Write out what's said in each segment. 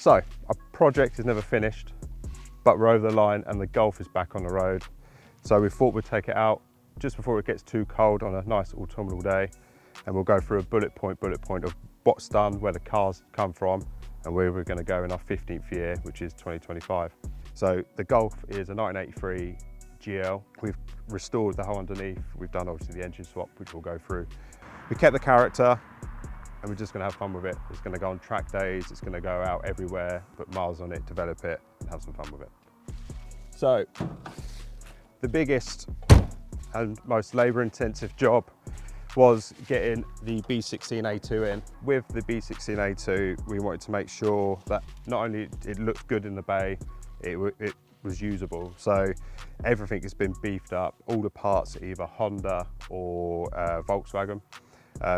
So our project is never finished, but we're over the line and the Golf is back on the road. So we thought we'd take it out just before it gets too cold on a nice autumnal day, and we'll go through a bullet point of what's done, where the cars come from, and where we're going to go in our 15th year, which is 2025. So the Golf is a 1983 GL. We've restored the whole underneath. We've done obviously the engine swap, which we'll go through. We kept the character, and we're just going to have fun with it. It's going to go on track days, it's going to go out everywhere, put miles on it, develop it, and have some fun with it. So the biggest and most labour-intensive job was getting the B16A2 in. With the B16A2, we wanted to make sure that not only it looked good in the bay, it was usable. So everything has been beefed up. All the parts are either Honda or Volkswagen.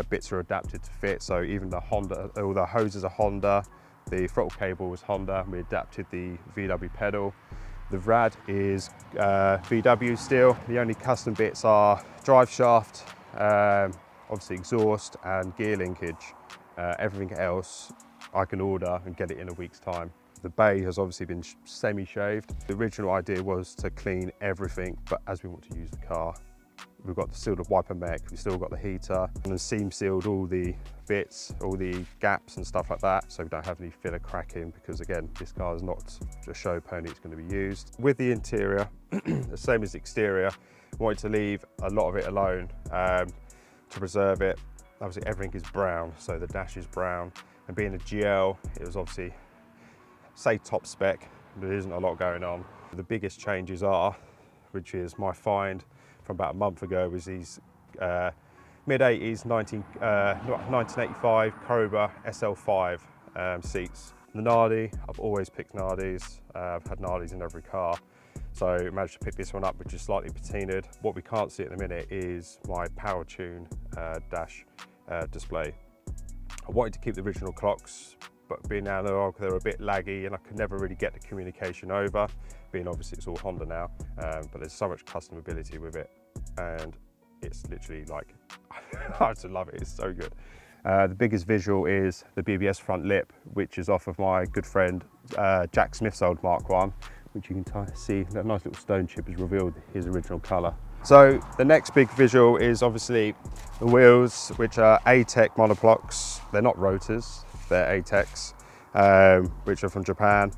Bits are adapted to fit, so even the Honda, all the hoses are Honda, the throttle cable was Honda, we adapted the VW pedal. The rad is VW still. The only custom bits are drive shaft, obviously exhaust and gear linkage. Everything else I can order and get it in a week's time. The bay has obviously been semi-shaved. The original idea was to clean everything, but as we want to use the car, we've got the sealed wiper mech, we've still got the heater, and then seam sealed all the bits, all the gaps and stuff like that, so we don't have any filler cracking, because again, this car is not a show pony, it's going to be used. With the interior, the same as the exterior, I wanted to leave a lot of it alone to preserve it. Obviously everything is brown, so the dash is brown, and being a GL, it was obviously, say top spec, there isn't a lot going on. The biggest changes are, which is my find from about a month ago, was these mid-80s 1985 Cobra SL5 seats. The Nardi, I've always picked Nardis. I've had Nardis in every car, so I managed to pick this one up, which is slightly patinaed. What we can't see at the minute is my power tune dash display. I wanted to keep the original clocks, but being analog, they're a bit laggy, and I could never really get the communication over. Being obviously it's all Honda now, but there's so much customability with it, and it's literally like, I just love it, it's so good. The biggest visual is the BBS front lip, which is off of my good friend Jack Smith's old Mark 1, which you can see that nice little stone chip has revealed his original colour. So the next big visual is obviously the wheels, which are VTEC monoblocks. They're not rotors, they're VTECs, which are from Japan.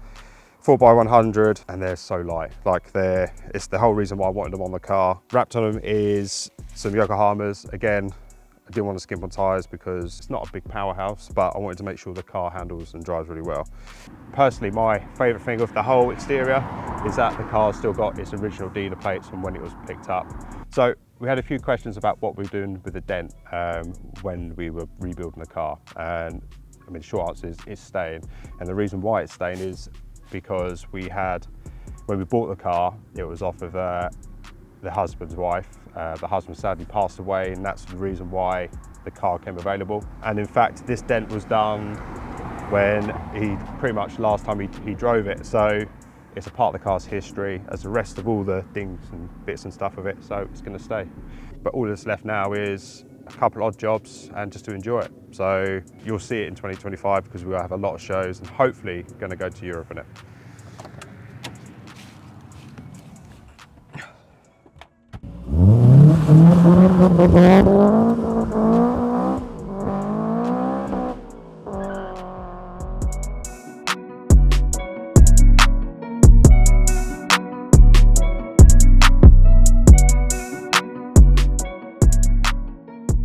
4x100, and they're so light. Like it's the whole reason why I wanted them on the car. Wrapped on them is some Yokohamas. Again, I didn't want to skimp on tyres because it's not a big powerhouse, but I wanted to make sure the car handles and drives really well. Personally, my favourite thing of the whole exterior is that the car's still got its original dealer plates from when it was picked up. So we had a few questions about what we were doing with the dent when we were rebuilding the car, and I mean, the short answer is it's staying. And the reason why it's staying is because we had, when we bought the car, it was off of the husband's wife. The husband sadly passed away, and that's the reason why the car came available. And in fact, this dent was done when pretty much last time he drove it. So it's a part of the car's history, as the rest of all the things and bits and stuff of it, so it's going to stay. But all that's left now is a couple odd jobs and just to enjoy it. So you'll see it in 2025 because we'll have a lot of shows, and hopefully going to go to Europe in it.